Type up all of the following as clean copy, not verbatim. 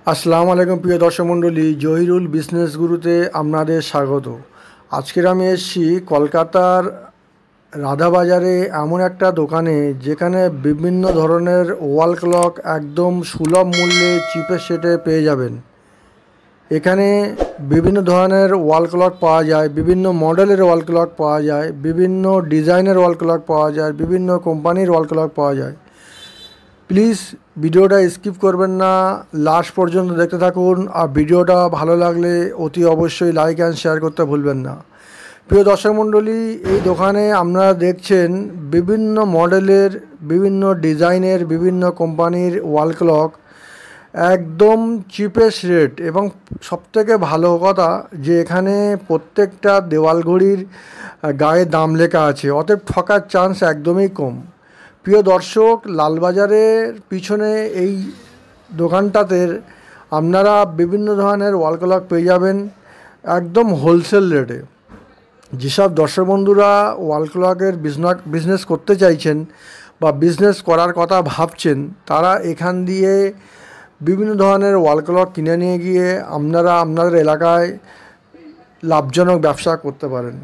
আসসালামু আলাইকুম প্রিয় দর্শক মণ্ডলী, জহিরুল বিজনেস গুরুতে আপনাদের স্বাগত। আজকের আমি এসেছি কলকাতার রাধাবাজারে এমন একটা দোকানে যেখানে বিভিন্ন ধরনের ওয়াল ক্লক একদম সুলভ মূল্যে চিপের রেটে পেয়ে যাবেন। এখানে বিভিন্ন ধরনের ওয়াল ক্লক পাওয়া যায়, বিভিন্ন মডেলের ওয়াল ক্লক পাওয়া যায়, বিভিন্ন ডিজাইনের ওয়াল ক্লক পাওয়া যায়, বিভিন্ন কোম্পানির ওয়াল ক্লক পাওয়া যায়। প্লিজ ভিডিওটা স্কিপ করবেন না, লাস্ট পর্যন্ত দেখতে থাকুন। আর ভিডিওটা ভালো লাগলে অতি অবশ্যই লাইক অ্যান্ড শেয়ার করতে ভুলবেন না। প্রিয় দর্শক মণ্ডলী, এই দোকানে আপনারা দেখছেন বিভিন্ন মডেলের, বিভিন্ন ডিজাইনের, বিভিন্ন কোম্পানির ওয়াল ক্লক একদম চিপেস্ট রেট। এবং সবথেকে ভালো কথা যে এখানে প্রত্যেকটা দেওয়াল ঘড়ির গায়ে দাম লেখা আছে, অতএব ঠকার চান্স একদমই কম। প্রিয় দর্শক, লালবাজারের পিছনে এই দোকানটাতে আপনারা বিভিন্ন ধরনের ওয়াল ক্লক পেয়ে যাবেন একদম হোলসেল রেটে। যেসব দর্শক বন্ধুরা ওয়াল ক্লকের বিজনেস করতে চাইছেন বা বিজনেস করার কথা ভাবছেন, তারা এখান দিয়ে বিভিন্ন ধরনের ওয়াল ক্লক কিনে নিয়ে গিয়ে আপনারা আপনাদের এলাকায় লাভজনক ব্যবসা করতে পারেন।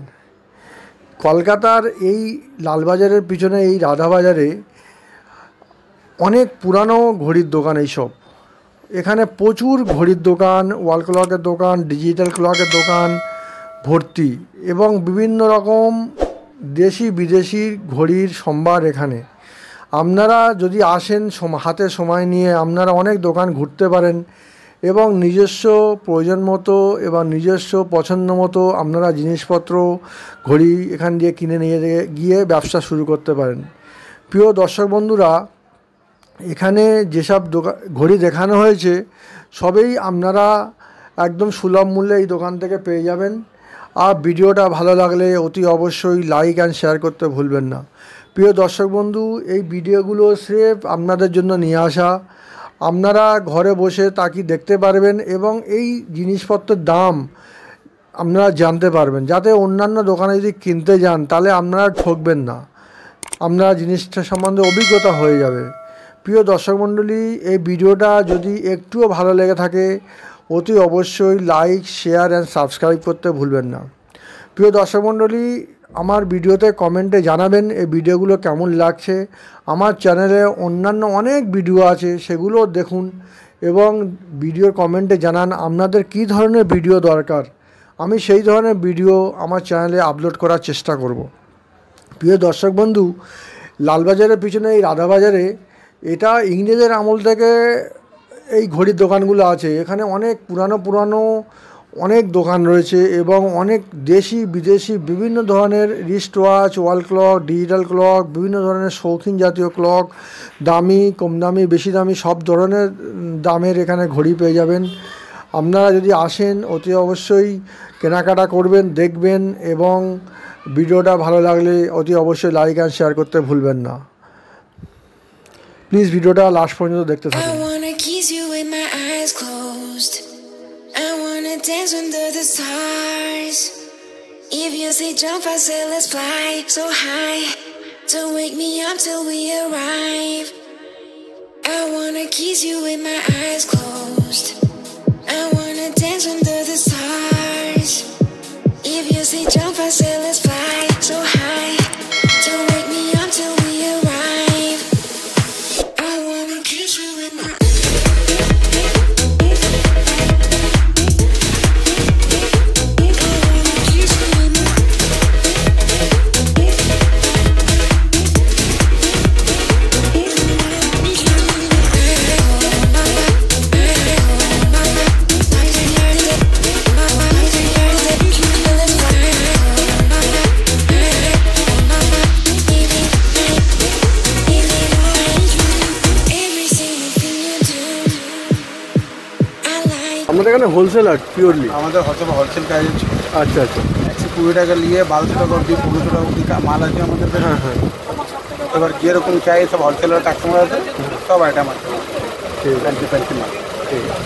কলকাতার এই লালবাজারের পিছনে এই রাধাবাজারে অনেক পুরানো ঘড়ির দোকান এইসব। এখানে প্রচুর ঘড়ির দোকান, ওয়াল ক্লকের দোকান, ডিজিটাল ক্লকের দোকান ভর্তি, এবং বিভিন্ন রকম দেশি বিদেশি ঘড়ির সম্ভার এখানে। আপনারা যদি আসেন হাতে সময় নিয়ে, আপনারা অনেক দোকান ঘুরতে পারেন এবং নিজস্ব প্রয়োজন মতো এবং নিজস্ব পছন্দ মতো আপনারা জিনিসপত্র ঘড়ি এখান দিয়ে কিনে নিয়ে গিয়ে ব্যবসা শুরু করতে পারেন। প্রিয় দর্শক বন্ধুরা, এখানে যেসব ঘড়ি দেখানো হয়েছে সবই আপনারা একদম সুলভ মূল্যে এই দোকান থেকে পেয়ে যাবেন। আর ভিডিওটা ভালো লাগলে অতি অবশ্যই লাইক অ্যান্ড শেয়ার করতে ভুলবেন না। প্রিয় দর্শক বন্ধু, এই ভিডিওগুলো স্রেফ আপনাদের জন্য নিয়ে আসা। আপনারা ঘরে বসে তা কি দেখতে পারবেন এবং এই জিনিসপত্রের দাম আপনারা জানতে পারবেন, যাতে অন্যান্য দোকানে যদি কিনতে যান তাহলে আপনারা ঠকবেন না, আপনারা জিনিসটা সম্বন্ধে অভিজ্ঞতা হয়ে যাবে। প্রিয় দর্শক মণ্ডলী, এই ভিডিওটা যদি একটুও ভালো লেগে থাকে অতি অবশ্যই লাইক, শেয়ার অ্যান্ড সাবস্ক্রাইব করতে ভুলবেন না। প্রিয় দর্শক মণ্ডলী, আমার ভিডিওতে কমেন্টে জানাবেন এই ভিডিওগুলো কেমন লাগছে। আমার চ্যানেলে অন্যান্য অনেক ভিডিও আছে, সেগুলো দেখুন এবং ভিডিওর কমেন্টে জানান আপনাদের কী ধরনের ভিডিও দরকার। আমি সেই ধরনের ভিডিও আমার চ্যানেলে আপলোড করার চেষ্টা করব। প্রিয় দর্শক বন্ধু, লালবাজারের পিছনে এই রাধাবাজারে এটা ইংরেজের আমল থেকে এই ঘড়ির দোকানগুলো আছে। এখানে অনেক পুরানো অনেক দোকান রয়েছে এবং অনেক দেশি বিদেশি বিভিন্ন ধরনের wrist watch, wall clock, digital clock, বিভিন্ন ধরনের শৌখিন জাতীয় ক্লক, দামি, কম দামি, বেশি দামি সব ধরনের দামের এখানে ঘড়ি পেয়ে যাবেন। আপনারা যদি আসেন অতি অবশ্যই কেনাকাটা করবেন, দেখবেন এবং ভিডিওটা ভালো লাগলে অতি অবশ্যই লাইক অ্যান্ড শেয়ার করতে ভুলবেন না। প্লিজ ভিডিওটা লাস্ট পর্যন্ত দেখতে থাকুন। I wanna dance under the stars. If you say jump, I say let's fly so high. Don't wake me up till we arrive. I wanna kiss you with my eyes closed. I wanna dance under the stars. If you say jump, I say let's fly so high. Don't wake me up till we arrive. I wanna kiss you with my আমাদের এখানে wholesale আর purely আমাদের wholesale কাজ আছে। আচ্ছা আচ্ছা, 120 টাকা নিয়ে 1200 টাকা অবধি 1500 টাকা অবধি মাল আছে আমাদের। হ্যাঁ হ্যাঁ, এবার যেরকম চাই সব হোলসেলার কাস্টমার আছে, সব আইটেম আছে। ঠিক আছে, ফ্যান্সি মাল। ঠিক আছে।